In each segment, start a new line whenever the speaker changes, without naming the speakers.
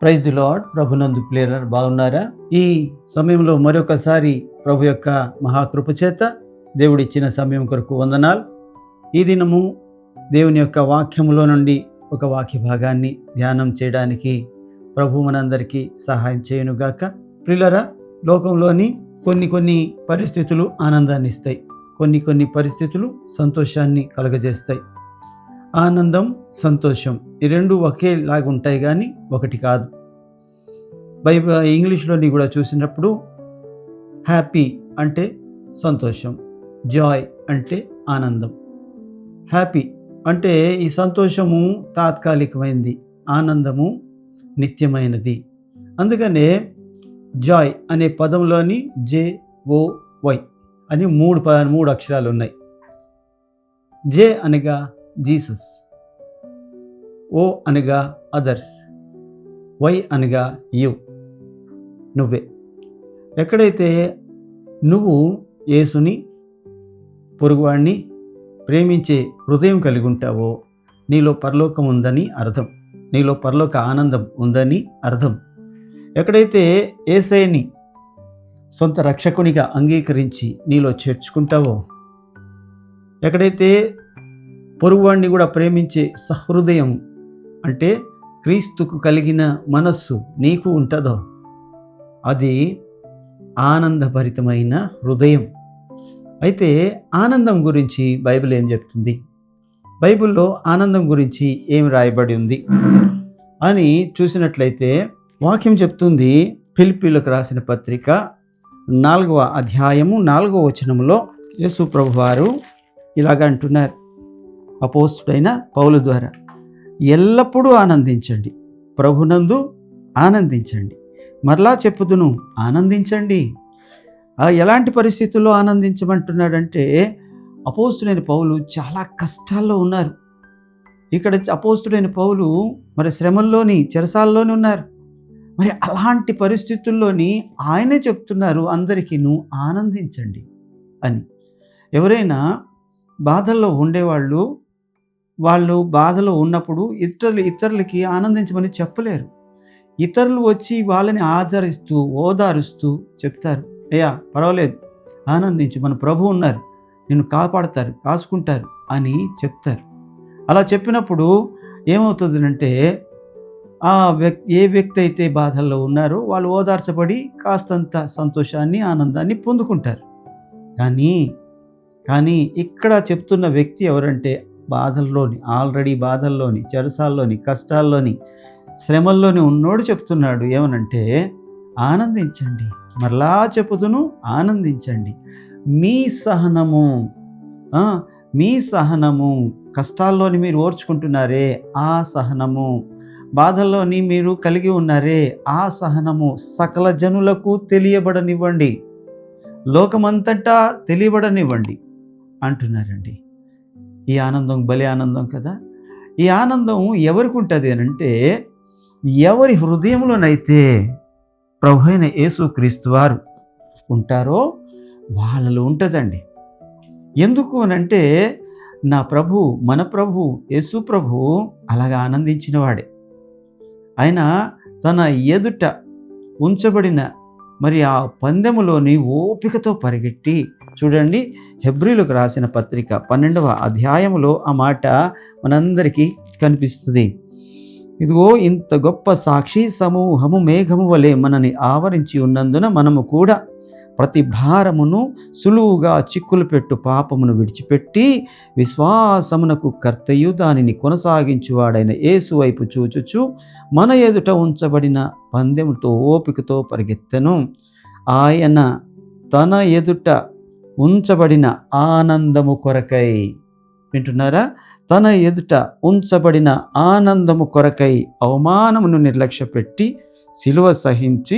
Praise the lord. ప్రభునందు ప్రియులారా, బాగున్నారా? ఈ సమయంలో మరొకసారి ప్రభు యొక్క మహాకృప చేత దేవుడిచ్చిన సమయం కొరకు వందనాలు. ఈ దినము దేవుని యొక్క వాక్యములో నుండి ఒక వాక్య భాగాన్ని ధ్యానం చేయడానికి ప్రభు మనందరికీ సహాయం చేయునుగాక. ప్రియులారా, లోకంలోని కొన్ని పరిస్థితులు ఆనందాన్ని ఇస్తాయి, కొన్ని పరిస్థితులు సంతోషాన్ని కలుగజేస్తాయి. ఆనందం, సంతోషం ఈ రెండు ఒకేలాగా ఉంటాయి, కానీ ఒకటి కాదు. ఇంగ్లీష్లోని కూడా చూసినప్పుడు హ్యాపీ అంటే సంతోషం, జాయ్ అంటే ఆనందం. హ్యాపీ అంటే ఈ సంతోషము తాత్కాలికమైనది, ఆనందము నిత్యమైనది. అందుకనే జాయ్ అనే పదంలోని JOY అని మూడు అక్షరాలు ఉన్నాయి. జే అనగా జీసస్, ఓ అనగా అదర్స్, వై అనగా యు, నువ్వే. ఎక్కడైతే నువ్వు యేసుని, పొరుగువాడిని ప్రేమించే హృదయం కలిగి ఉంటావో నీలో పరలోకం ఉందని అర్థం, నీలో పరలోక ఆనందం ఉందని అర్థం. ఎక్కడైతే యేసయ్యని సొంత రక్షకునిగా అంగీకరించి నీలో చేర్చుకుంటావో, ఎక్కడైతే పొరుగువాడిని కూడా ప్రేమించే సహృదయం అంటే క్రీస్తుకు కలిగిన మనస్సు నీకు ఉంటుందో అది ఆనందభరితమైన హృదయం. అయితే ఆనందం గురించి బైబిల్ ఏం చెప్తుంది? బైబిల్లో ఆనందం గురించి ఏం రాయబడి ఉంది అని చూసినట్లయితే వాక్యం చెప్తుంది. ఫిలిప్పీయులకు రాసిన పత్రిక 4వ అధ్యాయము 4వ వచనంలో యేసు ప్రభువారు ఇలాగ అంటున్నారు, అపోస్తుడైన పౌలు ద్వారా, ఎల్లప్పుడూ ఆనందించండి, ప్రభునందు ఆనందించండి. మరలా చెప్పుదును, ఆనందించండి. ఎలాంటి పరిస్థితుల్లో ఆనందించమంటున్నాడంటే, అపోస్తుడైన పౌలు చాలా కష్టాల్లో ఉన్నారు. ఇక్కడ అపోస్తుడైన పౌలు మరి శ్రమల్లోని, చెరసాల్లోని ఉన్నారు. మరి అలాంటి పరిస్థితుల్లోని ఆయనే చెప్తున్నారు అందరికీ, నువ్వు ఆనందించండి అని. ఎవరైనా బాధల్లో ఉండేవాళ్ళు, వాళ్ళు బాధలో ఉన్నప్పుడు ఇతరులకి ఆనందించమని చెప్పలేరు. ఇతరులు వచ్చి వాళ్ళని ఆదరిస్తూ, ఓదారుస్తూ చెప్తారు, అయ్యా పర్వాలేదు, ఆనందించు, మన ప్రభు ఉన్నారు, నిన్ను కాపాడతారు, కాసుకుంటారు అని చెప్తారు. అలా చెప్పినప్పుడు ఏమవుతుందంటే, ఏ వ్యక్తి అయితే బాధల్లో ఉన్నారో వాళ్ళు ఓదార్చబడి కాస్తంత సంతోషాన్ని, ఆనందాన్ని పొందుకుంటారు. కానీ ఇక్కడ చెప్తున్న వ్యక్తి ఎవరంటే, ఆల్రెడీ బాధల్లోని, చెరసాల్లోని, కష్టాల్లోని, శ్రమల్లోని ఉన్నోడు చెప్తున్నాడు ఏమనంటే, ఆనందించండి. మరలా చెప్పుదును, ఆనందించండి. మీ సహనము కష్టాల్లోని మీరు ఓర్చుకుంటున్నారే ఆ సహనము, బాధల్లోని మీరు కలిగి ఉన్నారే ఆ సహనము సకల జనులకు తెలియబడనివ్వండి, లోకమంతటా తెలియబడనివ్వండి అంటున్నారండి. ఈ ఆనందం భలే ఆనందం కదా. ఈ ఆనందం ఎవరికి ఉంటుంది అనంటే, ఎవరి హృదయంలోనైతే ప్రభు అయిన యేసుక్రీస్తు వారు ఉంటారో వాళ్ళలో ఉంటుందండి. ఎందుకు అనంటే, మన ప్రభు యేసు ప్రభు అలాగా ఆనందించిన వాడే. ఆయన తన ఎదుట ఉంచబడిన మరి ఆ పందెములోని ఓపికతో పరిగెట్టి, చూడండి హెబ్రీలకు రాసిన పత్రిక 12వ అధ్యాయములో ఆ మాట మనందరికీ కనిపిస్తుంది. ఇదిగో ఇంత గొప్ప సాక్షి సమూహము మేఘము వలె మనని ఆవరించి ఉన్నందున మనము కూడా ప్రతి భారమును సులువుగా చిక్కులు పెట్టు పాపమును విడిచిపెట్టి విశ్వాసమునకు కర్తయు దానిని కొనసాగించువాడైన యేసు వైపు చూచుచు మన ఎదుట ఉంచబడిన పందెముతో ఓపికతో పరిగెత్తెను. ఆయన తన ఎదుట ఉంచబడిన ఆనందము కొరకై, వింటున్నారా? తన ఎదుట ఉంచబడిన ఆనందము కొరకై అవమానమును నిర్లక్ష్యపెట్టి సిలువ సహించి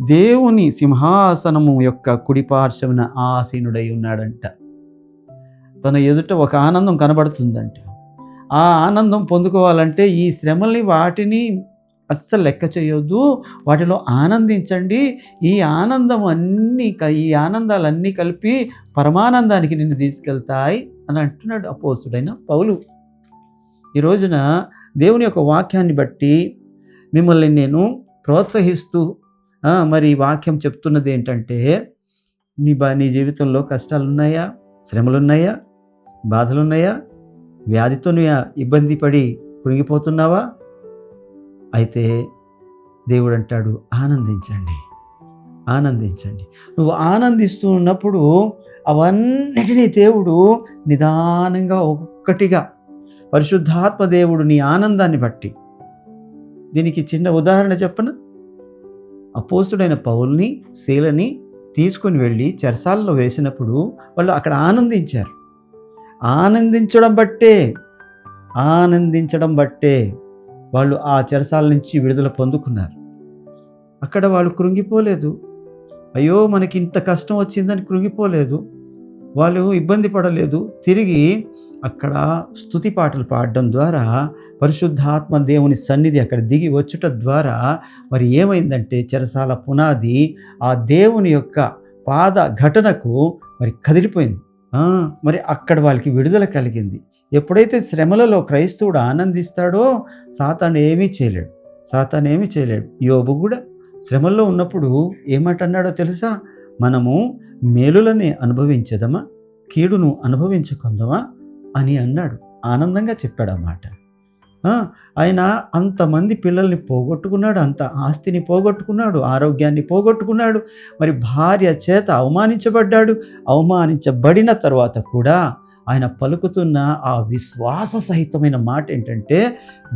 దేవుని సింహాసనము యొక్క కుడిపార్శ్వమున ఆసీనుడై ఉన్నాడంట. తన ఎదుట ఒక ఆనందం కనబడుతుందంట. ఆ ఆనందం పొందుకోవాలంటే ఈ శ్రమల్ని వాటిని అస్సలు లెక్క చేయొద్దు, వాటిలో ఆనందించండి. ఈ ఈ ఆనందాలన్నీ కలిపి పరమానందానికి నిన్ను తీసుకెళ్తాయి అని అంటున్నాడు అపోస్తుడైన పౌలు. ఈ రోజున దేవుని యొక్క వాక్యాన్ని బట్టి మిమ్మల్ని నేను ప్రోత్సహిస్తూ మరి ఈ వాక్యం చెప్తున్నది ఏంటంటే, నీ జీవితంలో కష్టాలున్నాయా, శ్రమలున్నాయా, బాధలున్నాయా, వ్యాధితో ఇబ్బంది పడి కృంగిపోతున్నావా? అయితే దేవుడు అంటాడు, ఆనందించండి, ఆనందించండి. నువ్వు ఆనందిస్తూ ఉన్నప్పుడు అవన్నిటినీ దేవుడు నిదానంగా ఒక్కొక్కటిగా పరిశుద్ధాత్మ దేవుడు నీ ఆనందాన్ని బట్టి, దీనికి చిన్న ఉదాహరణ చెప్పన, అపోస్తుడైన పౌల్ని శీలని తీసుకుని వెళ్ళి చెరసాలలో వేసినప్పుడు వాళ్ళు అక్కడ ఆనందించారు. ఆనందించడం బట్టే వాళ్ళు ఆ చెరసాల నుంచి విడుదల పొందుకున్నారు. అక్కడ వాళ్ళు కృంగిపోలేదు. అయ్యో మనకి ఇంత కష్టం వచ్చిందని కృంగిపోలేదు. వాళ్ళు ఇబ్బంది పడలేదు. తిరిగి అక్కడ స్తుతి పాటలు పాడడం ద్వారా, పరిశుద్ధాత్మ దేవుని సన్నిధి అక్కడ దిగి వచ్చుట ద్వారా మరి ఏమైందంటే, చెరసాల పునాది ఆ దేవుని యొక్క పాద ఘటనకు మరి కదిలిపోయింది. మరి అక్కడ వాళ్ళకి విడుదల కలిగింది. ఎప్పుడైతే శ్రమలలో క్రైస్తవుడు ఆనందిస్తాడో సాతాను ఏమీ చేయలేడు. యోబు కూడా శ్రమల్లో ఉన్నప్పుడు ఏమంటున్నాడో తెలుసా? మనము మేలులనే అనుభవించదమా, కీడును అనుభవించుకుందామా అని అన్నాడు. ఆనందంగా చెప్పాడు ఆ మాట. ఆయన అంతమంది పిల్లల్ని పోగొట్టుకున్నాడు, అంత ఆస్తిని పోగొట్టుకున్నాడు, ఆరోగ్యాన్ని పోగొట్టుకున్నాడు, మరి భార్య చేత అవమానించబడ్డాడు. అవమానించబడిన తర్వాత కూడా ఆయన పలుకుతున్న ఆ విశ్వాస సహితమైన మాట ఏంటంటే,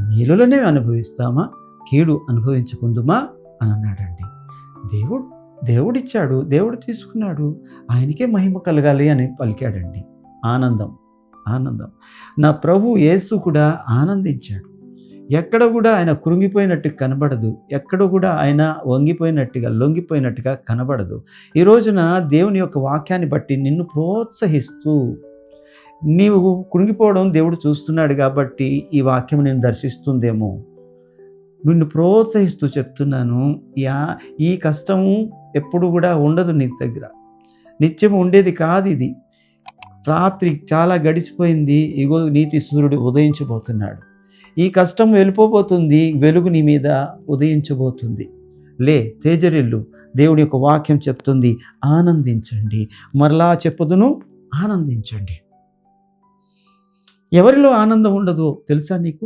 మేలులనే అనుభవిస్తామా, కీడు అనుభవించుకుందుమా అని అన్నాడండి. దేవుడిచ్చాడు, దేవుడు తీసుకున్నాడు, ఆయనకే మహిమ కలగాలి అని పలికాడండి. ఆనందం. నా ప్రభు యేసు కూడా ఆనందించాడు. ఎక్కడ కూడా ఆయన కృంగిపోయినట్టు కనబడదు, ఎక్కడ కూడా ఆయన లొంగిపోయినట్టుగా కనబడదు. ఈ రోజున దేవుని యొక్క వాక్యాన్ని బట్టి నిన్ను ప్రోత్సహిస్తూ, నీవు కృంగిపోవడం దేవుడు చూస్తున్నాడు కాబట్టి ఈ వాక్యం నేను దర్శిస్తుందేమో, నిన్ను ప్రోత్సహిస్తూ చెప్తున్నాను. ఈ కష్టము ఎప్పుడు కూడా ఉండదు నీ దగ్గర, నిత్యం ఉండేది కాదు ఇది. రాత్రి చాలా గడిచిపోయింది, ఇగో నీతి సూర్యుడు ఉదయించబోతున్నాడు. ఈ కష్టం వెళ్ళిపోబోతుంది, వెలుగు నీ మీద ఉదయించబోతుంది. తేజరిల్లు. దేవుడి యొక్క వాక్యం చెప్తుంది, ఆనందించండి. మరలా చెప్పుదును, ఆనందించండి. ఎవరిలో ఆనందం ఉండదో తెలుసా నీకు?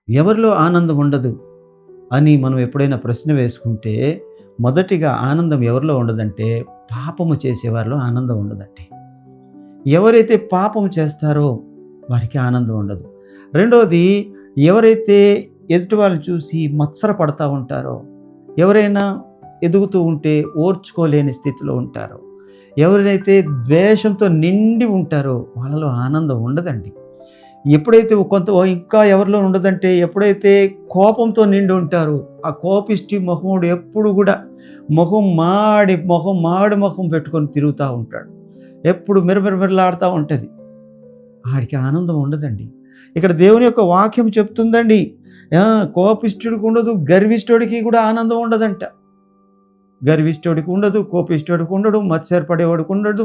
ఎవరిలో ఆనందం ఉండదు అని మనం ఎప్పుడైనా ప్రశ్న వేసుకుంటే, మొదటిగా ఆనందం ఎవరిలో ఉండదంటే, పాపము చేసేవారిలో ఆనందం ఉండదంటే. ఎవరైతే పాపం చేస్తారో వారికి ఆనందం ఉండదు. రెండవది, ఎవరైతే ఎదుటి వాళ్ళని చూసి మత్సర పడతా ఉంటారో, ఎవరైనా ఎదుగుతూ ఉంటే ఓర్చుకోలేని స్థితిలో ఉంటారో, ఎవరైతే ద్వేషంతో నిండి ఉంటారో వాళ్ళలో ఆనందం ఉండదండి. ఎప్పుడైతే ఇంకా ఎవరిలో ఉండదంటే, ఎప్పుడైతే కోపంతో నిండి ఉంటారో, ఆ కోపిష్టి మొహముడు ఎప్పుడు కూడా మొహం మాడి పెట్టుకొని తిరుగుతూ ఉంటాడు, ఎప్పుడు మిరమిరలాడుతూ ఉంటుంది, ఆడికి ఆనందం ఉండదండి. ఇక్కడ దేవుని యొక్క వాక్యం చెప్తుందండి, కోపిష్ఠుడికి ఉండదు, గర్విష్ఠుడికి కూడా ఆనందం ఉండదంట. గర్విష్ఠుడికి ఉండదు, కోపిష్ఠుడికి ఉండడు, మత్సరపడేవాడికి ఉండదు,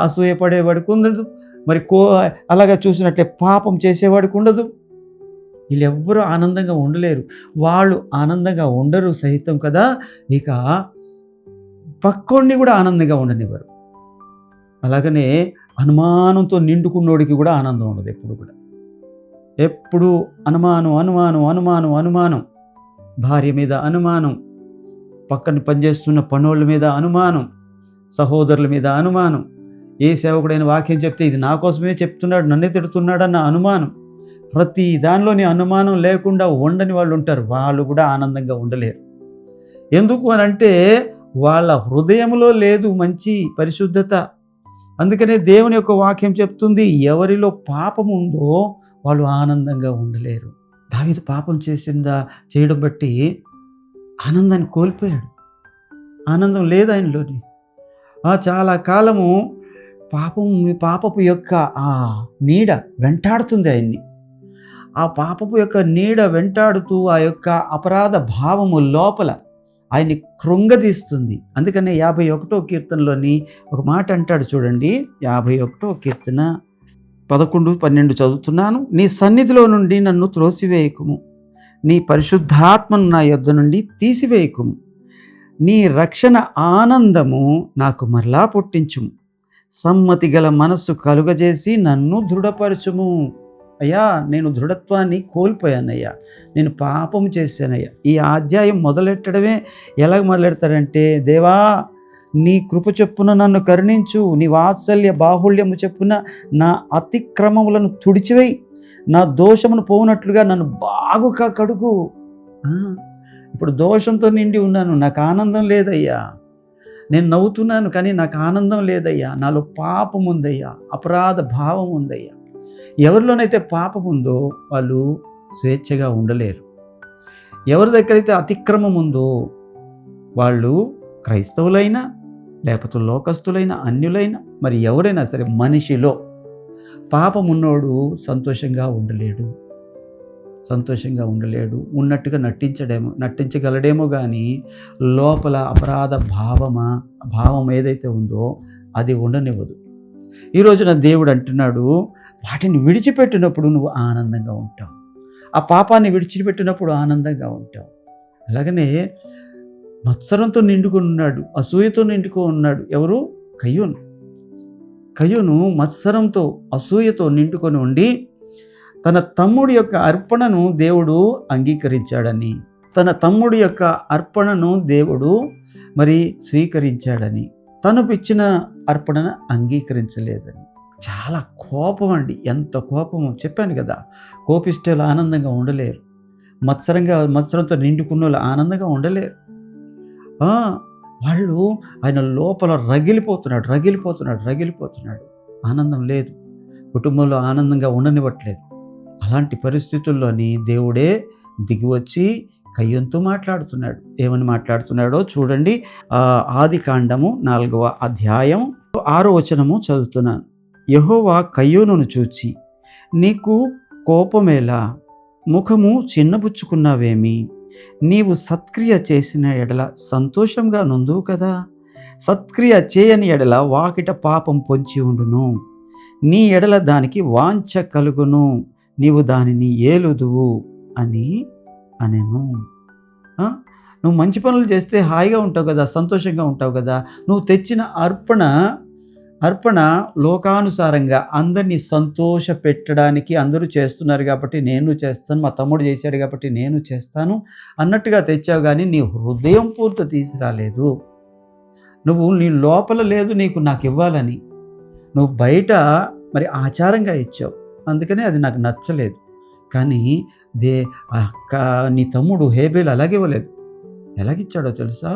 అసూయపడేవాడికి ఉండదు, మరి అలాగా చూసినట్లే పాపం చేసేవాడికి ఉండదు. వీళ్ళెవ్వరూ ఆనందంగా ఉండలేరు. వాళ్ళు ఆనందంగా ఉండరు సహితం కదా, ఇక పక్కోడిని కూడా ఆనందంగా ఉండనివ్వరు. అలాగనే అనుమానంతో నిండుకున్నోడికి కూడా ఆనందం ఉండదు. ఎప్పుడు అనుమానం, భార్య మీద అనుమానం, పక్కన పనిచేస్తున్న పనోళ్ళ మీద అనుమానం, సహోదరుల మీద అనుమానం, ఏ సేవకుడైన వాక్యం చెప్తే ఇది నా కోసమే చెప్తున్నాడు, నన్నే తిడుతున్నాడన్న అనుమానం. ప్రతి దానిలోని అనుమానం లేకుండా ఉండని వాళ్ళు ఉంటారు. వాళ్ళు కూడా ఆనందంగా ఉండలేరు. ఎందుకు అని అంటే, వాళ్ళ హృదయంలో లేదు మంచి పరిశుద్ధత. అందుకనే దేవుని యొక్క వాక్యం చెప్తుంది, ఎవరిలో పాపం ఉందో వాళ్ళు ఆనందంగా ఉండలేరు. దావీదు పాపం చేయడం బట్టి ఆనందాన్ని కోల్పోయాడు. ఆనందం లేదు ఆయనలోని. చాలా కాలము పాపపు యొక్క ఆ నీడ వెంటాడుతుంది ఆయన్ని. ఆ పాపపు యొక్క నీడ వెంటాడుతూ ఆ యొక్క అపరాధ భావము లోపల ఆయన్ని కృంగదీస్తుంది. అందుకనే 51వ కీర్తనలోని ఒక మాట అంటాడు చూడండి. 51వ కీర్తన 11, 12 చదువుతున్నాను. నీ సన్నిధిలో నుండి నన్ను త్రోసివేయకుము, నీ పరిశుద్ధాత్మను నా యొద్ద నుండి తీసివేయకుము. నీ రక్షణ ఆనందము నాకు మరలా పుట్టించుము. సమ్మతి గల మనస్సు కలుగజేసి నన్ను దృఢపరచుము. అయ్యా, నేను దృఢత్వాన్ని కోల్పోయానయ్యా, నేను పాపం చేశానయ్యా. ఈ అధ్యాయం మొదలెట్టడమే ఎలాగ మొదలెడతారంటే, దేవా నీ కృప చొప్పున నన్ను కరుణించు, నీ వాత్సల్య బాహుళ్యము చొప్పున నా అతిక్రమములను తుడిచివేయి, నా దోషమును పోనట్లుగా నన్ను బాగుగా కడుగు. ఇప్పుడు దోషంతో నిండి ఉన్నాను, నాకు ఆనందం లేదయ్యా. నేను నవ్వుతున్నాను కానీ నాకు ఆనందం లేదయ్యా. నాలో పాపం ఉందయ్యా, అపరాధ భావం ఉందయ్యా. ఎవరిలోనైతే పాపం ఉందో వాళ్ళు స్వేచ్ఛగా ఉండలేరు. ఎవరి దగ్గరైతే అతిక్రమం ఉందో వాళ్ళు క్రైస్తవులైనా లేకపోతే లోకస్తులైనా అన్యులైనా మరి ఎవరైనా సరే మనిషిలో పాపం ఉన్నోడు సంతోషంగా ఉండలేడు. ఉన్నట్టుగా నటించగలడేమో కానీ లోపల అపరాధ భావం ఏదైతే ఉందో అది ఉండనివ్వదు. ఈరోజున దేవుడు అంటున్నాడు, వాటిని విడిచిపెట్టినప్పుడు నువ్వు ఆనందంగా ఉంటావు, ఆ పాపాన్ని విడిచిపెట్టినప్పుడు ఆనందంగా ఉంటావు. అలాగనే మత్సరంతో నిండుకొని ఉన్నాడు, అసూయతో నిండుకొని ఉన్నాడు. ఎవరు? కయ్యూను మత్సరంతో అసూయతో నిండుకొని ఉండి తన తమ్ముడి యొక్క అర్పణను దేవుడు అంగీకరించాడని, తన తమ్ముడి యొక్క అర్పణను దేవుడు మరి స్వీకరించాడని, తను ఇచ్చిన అర్పణను అంగీకరించలేదని చాలా కోపం అండి. ఎంత కోపమో చెప్పాను కదా. కోపిష్ఠులు ఆనందంగా ఉండలేరు, మత్సరంతో నిండుకున్న వాళ్ళు ఆనందంగా ఉండలేరు. వాళ్ళు ఆయన లోపల రగిలిపోతున్నాడు. ఆనందం లేదు, కుటుంబంలో ఆనందంగా ఉండనివ్వట్లేదు. అలాంటి పరిస్థితుల్లోని దేవుడే దిగివచ్చి కయ్యూనుతో మాట్లాడుతున్నాడు. ఏమని మాట్లాడుతున్నాడో చూడండి. ఆదికాండము 4వ అధ్యాయం 6వ వచనము చదువుతున్నాను. యెహోవా కయ్యూనును చూచి, నీకు కోపమేలా, ముఖము చిన్నబుచ్చుకున్నావేమి? నీవు సత్క్రియ చేసిన ఎడల సంతోషంగా నుందువు కదా. సత్క్రియ చేయని ఎడల వాకిట పాపం పొంచి ఉండును, నీ ఎడల దానికి వాంఛ కలుగును, నీవు దానిని ఏలుదువు అని అనెను. నువ్వు మంచి పనులు చేస్తే హాయిగా ఉంటావు కదా, సంతోషంగా ఉంటావు కదా. నువ్వు తెచ్చిన అర్పణ లోకానుసారంగా అందరినీ సంతోష పెట్టడానికి అందరూ చేస్తున్నారు కాబట్టి నేను చేస్తాను, మా తమ్ముడు చేశాడు కాబట్టి నేను చేస్తాను అన్నట్టుగా తెచ్చావు, కానీ నీ హృదయం పూర్తి తీసుకురాలేదు. నువ్వు నీ లోపల లేదు నీకు నాకు ఇవ్వాలని, నువ్వు బయట మరి ఆచారంగా ఇచ్చావు, అందుకనే అది నాకు నచ్చలేదు. కానీ నీ తమ్ముడు హేబేలు అలాగే ఇవ్వలేదు. ఎలాగిచ్చాడో తెలుసా?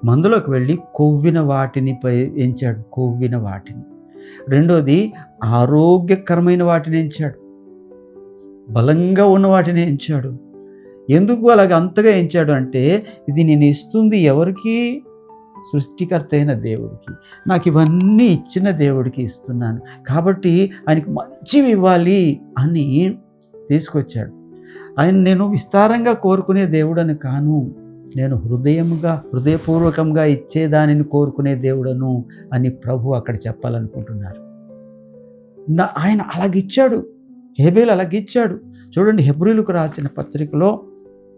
మందులోకి వెళ్ళి కొవ్విన వాటిని ఎంచాడు, కొవ్విన వాటిని. రెండోది ఆరోగ్యకరమైన వాటిని ఎంచాడు, బలంగా ఉన్న వాటిని ఎంచాడు. ఎందుకు అలాగ అంతగా ఎంచాడు అంటే, ఇది నేను ఇస్తుంది ఎవరికి? సృష్టికర్త అయిన దేవుడికి, నాకు ఇవన్నీ ఇచ్చిన దేవుడికి ఇస్తున్నాను కాబట్టి ఆయనకి మంచివి ఇవ్వాలి అని తీసుకొచ్చాడు. నేను విస్తారంగా కోరుకునే దేవుడని కాను, నేను హృదయపూర్వకంగా ఇచ్చేదానిని కోరుకునే దేవుడను అని ప్రభు అక్కడ చెప్పాలనుకుంటున్నారు. ఆయన అలాగిచ్చాడు, హేబేలు అలాగిచ్చాడు. చూడండి, హెబ్రీయులకు రాసిన పత్రికలో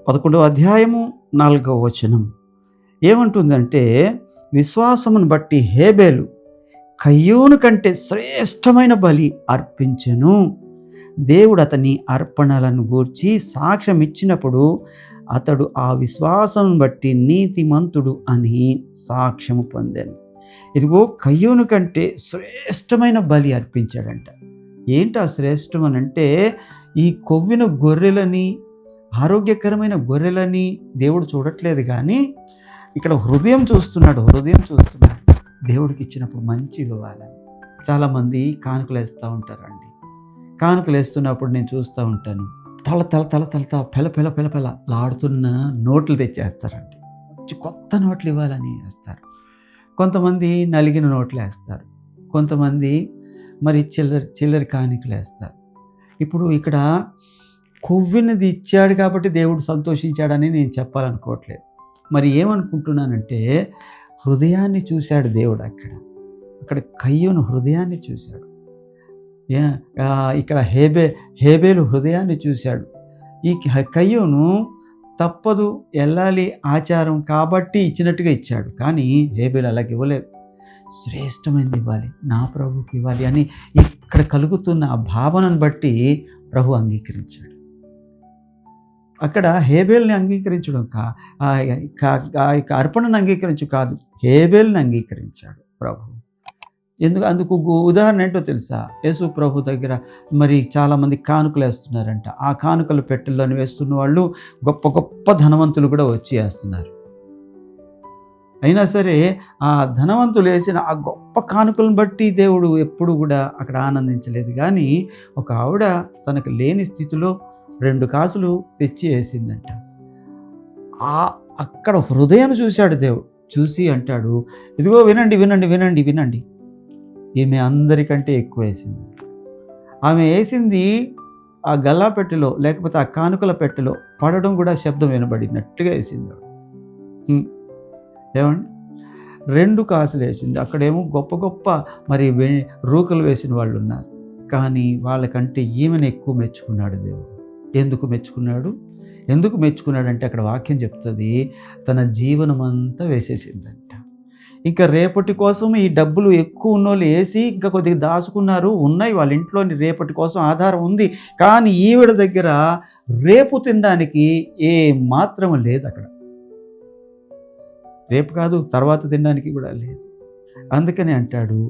11వ అధ్యాయము 4వ వచనం ఏమంటుందంటే, విశ్వాసమును బట్టి హేబేలు కయ్యూను కంటే శ్రేష్టమైన బలి అర్పించెను. దేవుడు అతని అర్పణలను గూర్చి సాక్ష్యం ఇచ్చినప్పుడు అతడు ఆ విశ్వాసం బట్టి నీతిమంతుడు అని సాక్ష్యము పొందాను. ఇదిగో కయ్యూను కంటే శ్రేష్టమైన బలి అర్పించాడంట. ఏంటి ఆ శ్రేష్టం అని అంటే, ఈ కొవ్విన గొర్రెలని, ఆరోగ్యకరమైన గొర్రెలని దేవుడు చూడట్లేదు, కానీ ఇక్కడ హృదయం చూస్తున్నాడు. దేవుడికి ఇచ్చినప్పుడు మంచి ఇవ్వాలని. చాలామంది కానుకలు వేస్తూ ఉంటారండి. కానుకలు వేస్తున్నప్పుడు నేను చూస్తూ ఉంటాను, పెల లాడుతున్న నోట్లు తెచ్చేస్తారండి. కొత్త నోట్లు ఇవ్వాలని వేస్తారు. కొంతమంది నలిగిన నోట్లు వేస్తారు, కొంతమంది మరి చిల్లర కానుకలు వేస్తారు. ఇప్పుడు ఇక్కడ కొవ్వినది ఇచ్చాడు కాబట్టి దేవుడు సంతోషించాడని నేను చెప్పాలనుకోవట్లేదు. మరి ఏమనుకుంటున్నానంటే హృదయాన్ని చూశాడు దేవుడు. అక్కడ కయ్యూను హృదయాన్ని చూశాడు. ఇక్కడ హేబేలు హృదయాన్ని చూశాడు. ఈ కయ్యూను తప్పదు, వెళ్ళాలి, ఆచారం కాబట్టి ఇచ్చినట్టుగా ఇచ్చాడు. కానీ హేబేలు అలాగే ఇవ్వలేదు. శ్రేష్టమైనది ఇవ్వాలి, నా ప్రభువుకి ఇవ్వాలి అని ఇక్కడ కలుగుతున్న ఆ భావనను బట్టి ప్రభు అంగీకరించాడు. అక్కడ హేబేల్ని అంగీకరించడం అర్పణను అంగీకరించు కాదు, హేబేల్ని అంగీకరించాడు ప్రభు. అందుకు ఉదాహరణ ఏంటో తెలుసా? యేసు ప్రభు దగ్గర మరి చాలామంది కానుకలు వేస్తున్నారంట. ఆ కానుకల పెట్టెల్లోని వేస్తున్న వాళ్ళు గొప్ప గొప్ప ధనవంతులు కూడా వచ్చి వేస్తున్నారు. అయినా సరే ఆ ధనవంతులు వేసిన ఆ గొప్ప కానుకలను బట్టి దేవుడు ఎప్పుడు కూడా అక్కడ ఆనందించలేదు. కానీ ఒక ఆవిడ తనకు లేని స్థితిలో 2 కాసులు తెచ్చి వేసిందంట. అక్కడ హృదయం చూశాడు దేవుడు. చూసి అంటాడు, ఇదిగో వినండి వినండి వినండి వినండి, ఈమె అందరికంటే ఎక్కువ వేసింది. ఆమె వేసింది ఆ గల్లా పెట్టెలో లేకపోతే ఆ కానుకల పెట్టెలో పడడం కూడా శబ్దం వినబడినట్టుగా వేసింది. ఏమండి, 2 కాసులు వేసింది. అక్కడేమో గొప్ప గొప్ప మరి రూకలు వేసిన వాళ్ళు ఉన్నారు. కానీ వాళ్ళకంటే ఈమెను ఎక్కువ మెచ్చుకున్నాడు దేవుడు. ఎందుకు మెచ్చుకున్నాడంటే అక్కడ వాక్యం చెప్తుంది, తన జీవనం అంతా వేసేసిందంట. ఇంకా రేపటి కోసం ఈ డబ్బులు ఎక్కువ ఉన్నోళ్ళు వేసి ఇంకా కొద్దిగా దాచుకున్నారు, ఉన్నాయి వాళ్ళ ఇంట్లోని, రేపటి కోసం ఆధారం ఉంది. కానీ ఈవిడ దగ్గర రేపు తినడానికి ఏ మాత్రం లేదు. అక్కడ రేపు కాదు, తర్వాత తినడానికి కూడా లేదు. అందుకని అంటాడు,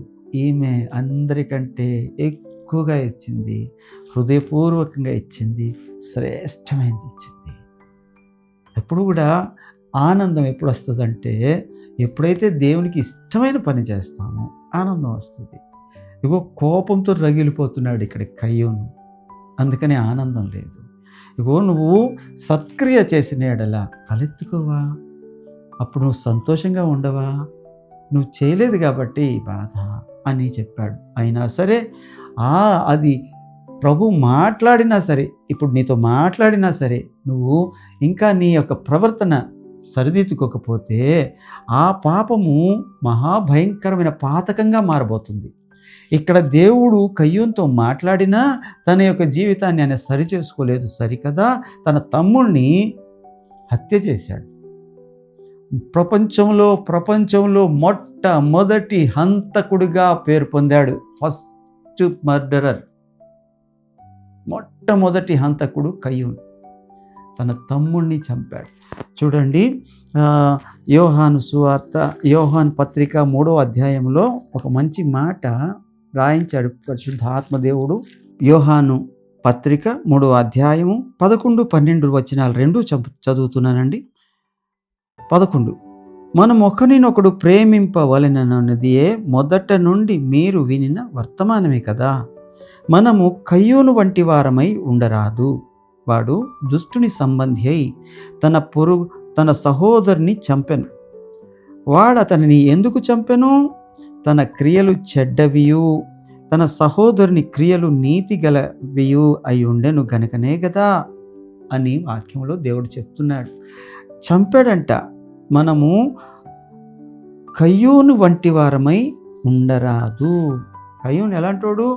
ఈమె అందరికంటే ఎక్కువగా ఇచ్చింది, హృదయపూర్వకంగా ఇచ్చింది, శ్రేష్టమైనది ఇచ్చింది. ఎప్పుడు కూడా ఆనందం ఎప్పుడు వస్తుందంటే ఎప్పుడైతే దేవునికి ఇష్టమైన పని చేస్తామో ఆనందం వస్తుంది. ఇగో కోపంతో రగిలిపోతున్నాడు ఇక్కడ కయ్యూను, అందుకని ఆనందం లేదు. ఇగో నువ్వు సత్క్రియ చేసిన ఎడల తలెత్తుకోవా, అప్పుడు నువ్వు సంతోషంగా ఉండవా? నువ్వు చేయలేదు కాబట్టి బాధ అని చెప్పాడు. అయినా సరే అది ప్రభు మాట్లాడినా సరే, ఇప్పుడు నీతో మాట్లాడినా సరే నువ్వు ఇంకా నీ యొక్క ప్రవర్తన సరిదిద్దుకోకపోతే ఆ పాపము మహాభయంకరమైన పాతకంగా మారబోతుంది. ఇక్కడ దేవుడు కయ్యూనుతో మాట్లాడినా తన యొక్క జీవితాన్ని ఆయన సరిచేసుకోలేదు. సరికదా తన తమ్ముణ్ణి హత్య చేశాడు. ప్రపంచంలో మొట్టమొదటి హంతకుడిగా పేరు పొందాడు. ఫస్ట్ మర్డరర్, మొట్టమొదటి హంతకుడు కయ్యూను. తన తమ్ముణ్ణి చంపాడు. చూడండి, యోహాను పత్రిక 3వ అధ్యాయంలో ఒక మంచి మాట రాయించాడు పరిశుద్ధాత్మదేవుడు. యోహాను పత్రిక 3వ అధ్యాయము 11, 12 వచనాలు 2 చదువుతున్నానండి. 11, మనం ఒకరినొకడు ప్రేమింపవలెనన్నదియే మొదట నుండి మీరు వినిన వర్తమానమే కదా. మనము కయ్యూను వంటి వారమై ఉండరాదు. వాడు దుష్టుని సంబంధి అయి తన సహోదరుని చంపెను. వాడు అతనిని ఎందుకు చంపెను? తన క్రియలు చెడ్డవియు తన సహోదరుని క్రియలు నీతి గలవియు అయి ఉండెను గనుకనే కదా అని వాక్యంలో దేవుడు చెప్తున్నాడు. చంపాడంట. మనము కయ్యూను వంటి వారమై ఉండరాదు. కయ్యూను ఎలాంటోడు?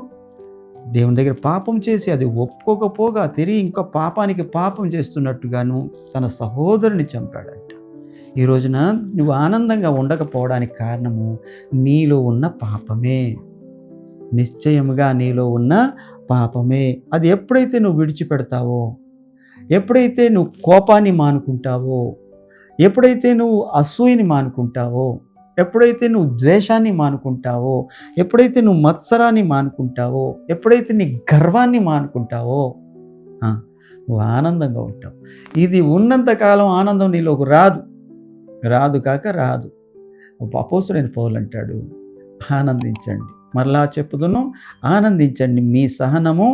దేవుని దగ్గర పాపం చేసి అది ఒప్పుకోకపోగా తిరిగి ఇంకా పాపానికి పాపం చేస్తున్నట్టుగాను తన సహోదరుని చంపాడంట. ఈ రోజున నువ్వు ఆనందంగా ఉండకపోవడానికి కారణము నీలో ఉన్న పాపమే. నిశ్చయముగా నీలో ఉన్న పాపమే. అది ఎప్పుడైతే నువ్వు విడిచిపెడతావో, ఎప్పుడైతే నువ్వు కోపాన్ని మానుకుంటావో, ఎప్పుడైతే నువ్వు అసూయని మానుకుంటావో, ఎప్పుడైతే నువ్వు ద్వేషాన్ని మానుకుంటావో, ఎప్పుడైతే నువ్వు మత్సరాన్ని మానుకుంటావో, ఎప్పుడైతే నీ గర్వాన్ని మానుకుంటావో నువ్వు ఆనందంగా ఉంటావు. ఇది ఉన్నంతకాలం ఆనందం నీలోకి రాదు కాక రాదు. అపోస్తలుడైన పౌలు అంటాడు, ఆనందించండి. మరలా చెప్పుదును, ఆనందించండి, మీ సహనము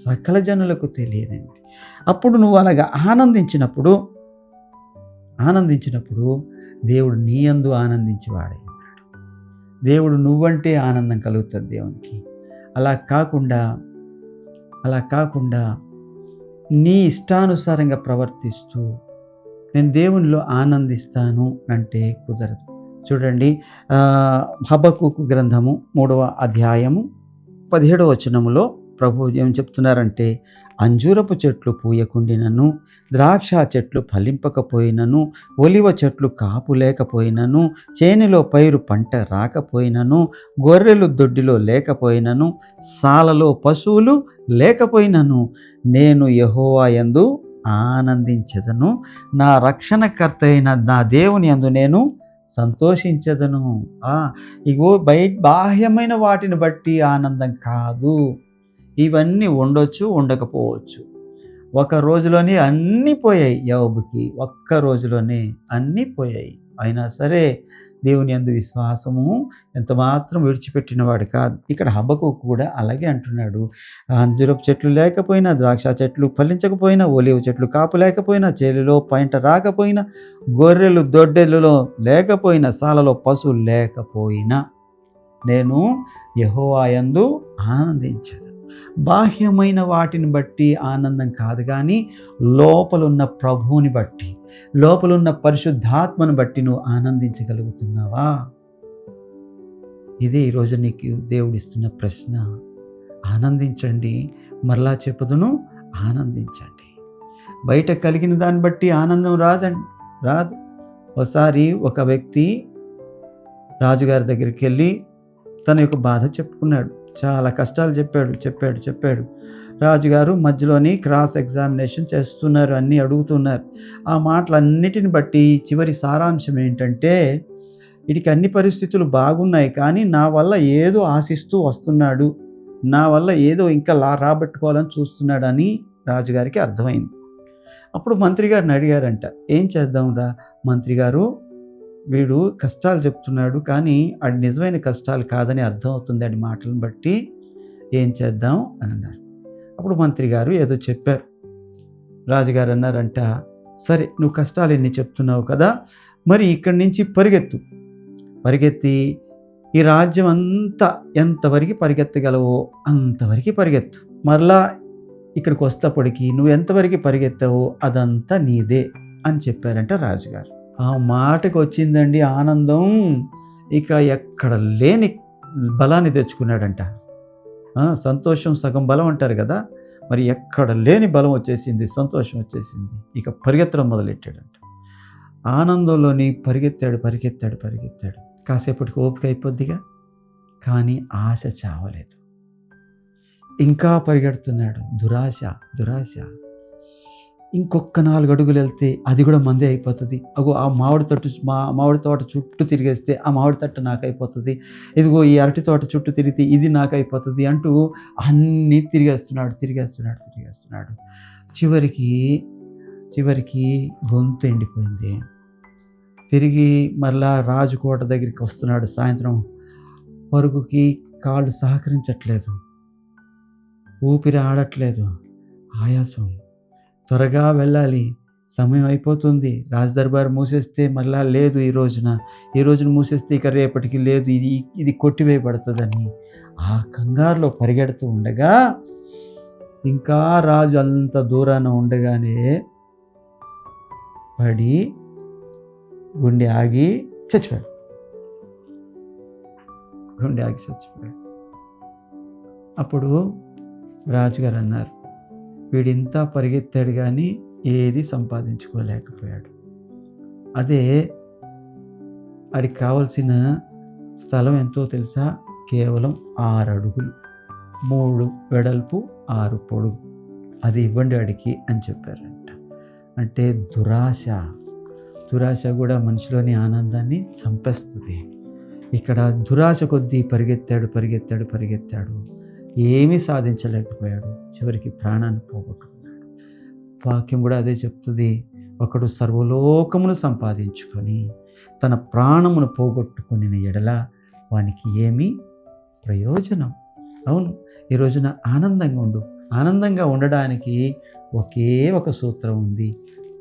సకల జనులకు తెలియనండి. అప్పుడు నువ్వు అలాగా ఆనందించినప్పుడు దేవుడు నీ యందు ఆనందించేవాడై ఉన్నాడు. దేవుడు నువ్వంటే ఆనందం కలుగుతుంది దేవునికి. అలా అలా కాకుండా నీ ఇష్టానుసారంగా ప్రవర్తిస్తూ నేను దేవునిలో ఆనందిస్తాను అంటే కుదరదు. చూడండి, హబక్కూకు గ్రంథము 3వ అధ్యాయము 17వ వచనములో ప్రభు ఏం చెప్తున్నారంటే, అంజూరపు చెట్లు పూయకుండినను, ద్రాక్ష చెట్లు ఫలింపకపోయినను, ఒలివ చెట్లు కాపు లేకపోయినను, చేనులో పైరు పంట రాకపోయినను, గొర్రెలు దొడ్డిలో లేకపోయినను, సాలలో పశువులు లేకపోయినను, నేను యెహోవా యందు ఆనందించెదను, నా రక్షణకర్త అయిన నా దేవుని యందు నేను సంతోషించెదను. ఇగో బాహ్యమైన వాటిని బట్టి ఆనందం కాదు. ఇవన్నీ ఉండొచ్చు, ఉండకపోవచ్చు. ఒక రోజులోనే అన్నీ పోయాయి. యోబుకి ఒక్క రోజులోనే అన్నీ పోయాయి. అయినా సరే దేవుని యందు విశ్వాసము ఎంత మాత్రం విడిచిపెట్టినవాడు కాదు. ఇక్కడ హబక్కూకు కూడా అలాగే అంటున్నాడు. అంజూరపు చెట్లు లేకపోయినా, ద్రాక్ష చెట్లు ఫలించకపోయినా, ఒలీవ చెట్లు కాపు లేకపోయినా, చేలులో పంట రాకపోయినా, గొర్రెలు దొడ్డెలలో లేకపోయినా, సాలలో పశువులు లేకపోయినా, నేను యెహోవా యందు ఆనందించెదను. బాహ్యమైన వాటిని బట్టి ఆనందం కాదు, కానీ లోపలున్న ప్రభువుని బట్టి, లోపలున్న పరిశుద్ధాత్మను బట్టి నువ్వు ఆనందించగలుగుతున్నావా? ఇదే ఈరోజు నీకు దేవుడిస్తున్న ప్రశ్న. ఆనందించండి. మరలా చెప్పుదును, ఆనందించండి. బయట కలిగిన దాన్ని బట్టి ఆనందం రాదు. ఒకసారి ఒక వ్యక్తి రాజుగారి దగ్గరికి వెళ్ళి తన యొక్క బాధ చెప్పుకున్నాడు. చాలా కష్టాలు చెప్పాడు. రాజుగారు మధ్యలోని క్రాస్ ఎగ్జామినేషన్ చేస్తున్నారు, అన్నీ అడుగుతున్నారు. ఆ మాటలన్నిటిని బట్టి చివరి సారాంశం ఏంటంటే, వీడికి అన్ని పరిస్థితులు బాగున్నాయి, కానీ నా వల్ల ఏదో ఆశిస్తూ వస్తున్నాడు, నా వల్ల ఏదో ఇంకా రాబట్టుకోవాలని చూస్తున్నాడని రాజుగారికి అర్థమైంది. అప్పుడు మంత్రి గారిని అడిగారంట, ఏం చేద్దాం రా మంత్రి గారు, వీడు కష్టాలు చెప్తున్నాడు, కానీ అది నిజమైన కష్టాలు కాదని అర్థమవుతుంది అని మాటలను బట్టి, ఏం చేద్దాం అని అన్నారు. అప్పుడు మంత్రి గారు ఏదో చెప్పారు. రాజుగారు అన్నారంట, సరే నువ్వు కష్టాలు ఎన్ని చెప్తున్నావు కదా, మరి ఇక్కడి నుంచి పరిగెత్తి ఈ రాజ్యం అంతా ఎంతవరకు పరిగెత్తగలవో అంతవరకు పరిగెత్తు, మరలా ఇక్కడికి వస్తేప్పటికి నువ్వు ఎంతవరకు పరిగెత్తావో అదంతా నీదే అని చెప్పారంట రాజుగారు. ఆ మాటకు వచ్చిందండి ఆనందం, ఇక ఎక్కడ లేని బలాన్ని తెచ్చుకున్నాడంట. సంతోషం సగం బలం అంటారు కదా, మరి ఎక్కడ లేని బలం వచ్చేసింది, సంతోషం వచ్చేసింది. ఇక పరిగెత్తడం మొదలెట్టాడంట. ఆనందంలోని పరిగెత్తాడు. కాసేపటికి ఓపిక అయిపోద్దిగా, కానీ ఆశ చావలేదు. ఇంకా పరిగెడుతున్నాడు. దురాశ. ఇంకొక 4 అడుగులు వెళ్తే అది కూడా మందే అయిపోతుంది. అగో ఆ మామిడి తోట చుట్టూ తిరిగేస్తే ఆ మామిడి తట్టు నాకైపోతుంది, ఇదిగో ఈ అరటి తోట చుట్టూ తిరిగితే ఇది నాకైపోతుంది అంటూ అన్నీ తిరిగేస్తున్నాడు. చివరికి గొంతు ఎండిపోయింది. తిరిగి మరలా రాజుకోట దగ్గరికి వస్తున్నాడు. సాయంత్రం పరుగుకి కాళ్ళు సహకరించట్లేదు, ఊపిరి ఆడట్లేదు, ఆయాసం. త్వరగా వెళ్ళాలి, సమయం అయిపోతుంది. రాజదర్బార్ మూసేస్తే మళ్ళా లేదు, ఈ రోజున మూసేస్తే ఇక రేపటికి లేదు, ఇది కొట్టివేయబడుతుందని ఆ కంగారులో పరిగెడుతూ ఉండగా, ఇంకా రాజు అంత దూరాన ఉండగానే పడి గుండె ఆగి చచ్చిపోయాడు. అప్పుడు రాజుగారు అన్నారు, వీడింతా పరిగెత్తాడు కానీ ఏది సంపాదించుకోలేకపోయాడు. అదే వాడికి కావలసిన స్థలం ఎంతో తెలుసా? కేవలం 6 అడుగులు, 3 వెడల్పు, 6 పొడుగు. అది ఇవ్వండి వాడికి అని చెప్పారంట. అంటే దురాశ కూడా మనిషిలోని ఆనందాన్ని చంపేస్తుంది. ఇక్కడ దురాశ కొద్దీ పరిగెత్తాడు, ఏమీ సాధించలేకపోయాడు. చివరికి ప్రాణాన్ని పోగొట్టుకున్నాడు. వాక్యం కూడా అదే చెప్తుంది, ఒకడు సర్వలోకమును సంపాదించుకొని తన ప్రాణమును పోగొట్టుకుని ఎడల వానికి ఏమీ ప్రయోజనం. అవును, ఈ రోజున ఆనందంగా ఉండడానికి ఒకే ఒక సూత్రం ఉంది,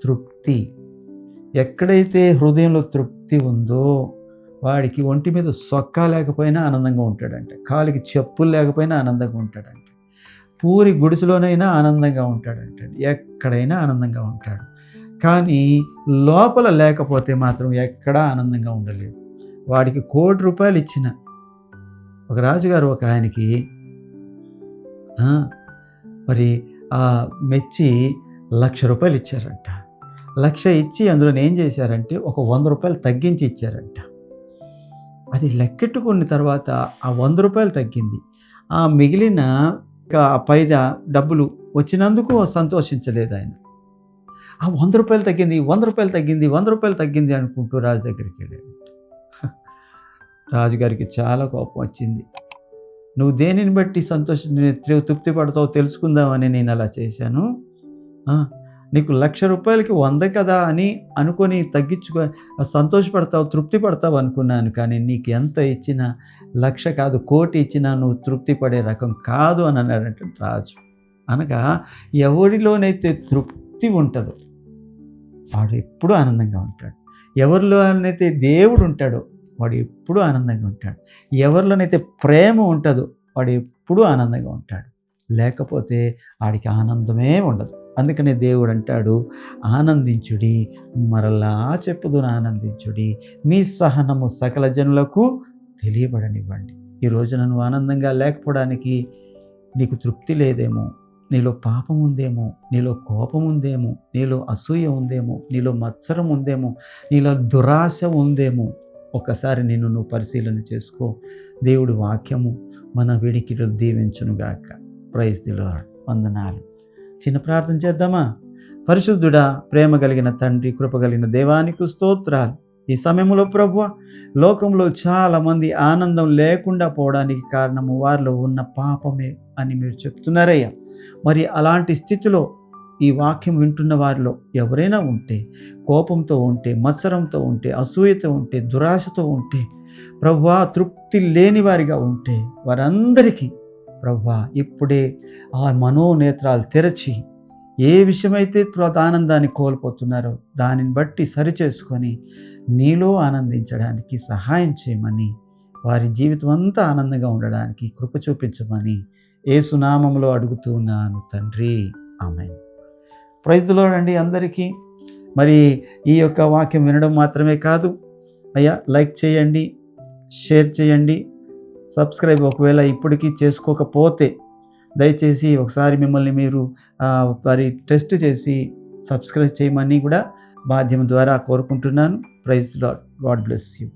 తృప్తి. ఎక్కడైతే హృదయంలో తృప్తి ఉందో వాడికి ఒంటి మీద సొక్కా లేకపోయినా ఆనందంగా ఉంటాడంట, కాలికి చెప్పులు లేకపోయినా ఆనందంగా ఉంటాడంట. పూరి గుడిసెలోనైనా ఆనందంగా ఉంటాడంటాడు, ఎక్కడైనా ఆనందంగా ఉంటాడు. కానీ లోపల లేకపోతే మాత్రం ఎక్కడా ఆనందంగా ఉండలేడు. వాడికి ₹1,00,00,000 ఇచ్చిన ఒక రాజుగారు ఒక ఆయనకి మరి మెచ్చి ₹1,00,000 ఇచ్చారంట. 1,00,000 ఇచ్చి అందులో ఏం చేశారంటే ఒక ₹100 తగ్గించి ఇచ్చారంట. అది లెక్కెట్టుకున్న తర్వాత ఆ ₹100 తగ్గింది. ఆ మిగిలిన పైన డబ్బులు వచ్చినందుకు సంతోషించలేదు ఆయన. ఆ ₹100 తగ్గింది, ₹100 తగ్గింది, ₹100 తగ్గింది అనుకుంటూ రాజు దగ్గరికి వెళ్ళాడు. రాజుగారికి చాలా కోపం వచ్చింది. నువ్వు దేనిని బట్టి తృప్తి పడతావో తెలుసుకుందామని నేను అలా చేశాను. నీకు ₹1,00,000కి 100 కదా అని అనుకొని సంతోషపడతావు, తృప్తి పడతావు అనుకున్నాను. కానీ నీకు ఎంత ఇచ్చినా 1,00,000 కాదు 1,00,00,000 ఇచ్చినా నువ్వు తృప్తి పడే రకం కాదు అని అన్నాడంటే రాజు. అనగా ఎవరిలోనైతే తృప్తి ఉంటుందో వాడు ఎప్పుడూ ఆనందంగా ఉంటాడు. ఎవరిలోనైతే దేవుడు ఉంటాడో వాడు ఎప్పుడూ ఆనందంగా ఉంటాడు. ఎవరిలోనైతే ప్రేమ ఉంటుందో వాడు ఎప్పుడూ ఆనందంగా ఉంటాడు. లేకపోతే వాడికి ఆనందమే ఉండదు. అందుకనే దేవుడు అంటాడు, ఆనందించుడి, మరలా చెప్పుదును ఆనందించుడి, మీ సహనము సకల జనులకు తెలియబడనివ్వండి. ఈ రోజున నువ్వు ఆనందంగా లేకపోవడానికి నీకు తృప్తి లేదేమో, నీలో పాపం ఉందేమో, నీలో కోపం ఉందేమో, నీలో అసూయ ఉందేమో, నీలో మత్సరం ఉందేమో, నీలో దురాశ ఉందేమో. ఒకసారి నువ్వు పరిశీలన చేసుకో. దేవుడి వాక్యము మన వినికిడిలో దీవించునుగాక. Praise the lord. వందనాలు. చిన్న ప్రార్థన చేద్దామా? పరిశుద్ధుడా, ప్రేమ కలిగిన తండ్రి, కృప కలిగిన దేవానికి స్తోత్రాలు. ఈ సమయంలో ప్రభువా, లోకంలో చాలామంది ఆనందం లేకుండా పోవడానికి కారణము వారిలో ఉన్న పాపమే అని మీరు చెప్తున్నారయ్యా. మరి అలాంటి స్థితిలో ఈ వాక్యం వింటున్న వారిలో ఎవరైనా ఉంటే, కోపంతో ఉంటే, మత్సరంతో ఉంటే, అసూయతో ఉంటే, దురాశతో ఉంటే, ప్రభువా తృప్తి లేని వారిగా ఉంటే వారందరికీ ప్రభువా ఇప్పుడే ఆ మనోనేత్రాలు తెరచి ఏ విషయమైతే ఆనందాన్ని కోల్పోతున్నారో దానిని బట్టి సరిచేసుకొని నీలో ఆనందించడానికి సహాయం చేయమని, వారి జీవితం అంతా ఆనందంగా ఉండడానికి కృప చూపించమని యేసు నామములో అడుగుతూ ఉన్నాను తండ్రి. ఆమేన్. ప్రైజ్ ది లార్డ్ అండి అందరికీ. మరి ఈ యొక్క వాక్యం వినడం మాత్రమే కాదు అయ్యా, లైక్ చేయండి, షేర్ చేయండి, సబ్స్క్రైబ్ ఒకవేళ ఇప్పటికీ చేసుకోకపోతే దయచేసి ఒకసారి మిమ్మల్ని మీరు మరి టెస్ట్ చేసి సబ్స్క్రైబ్ చేయమని కూడా మాధ్యమం ద్వారా కోరుకుంటున్నాను. Praise lord. God bless you.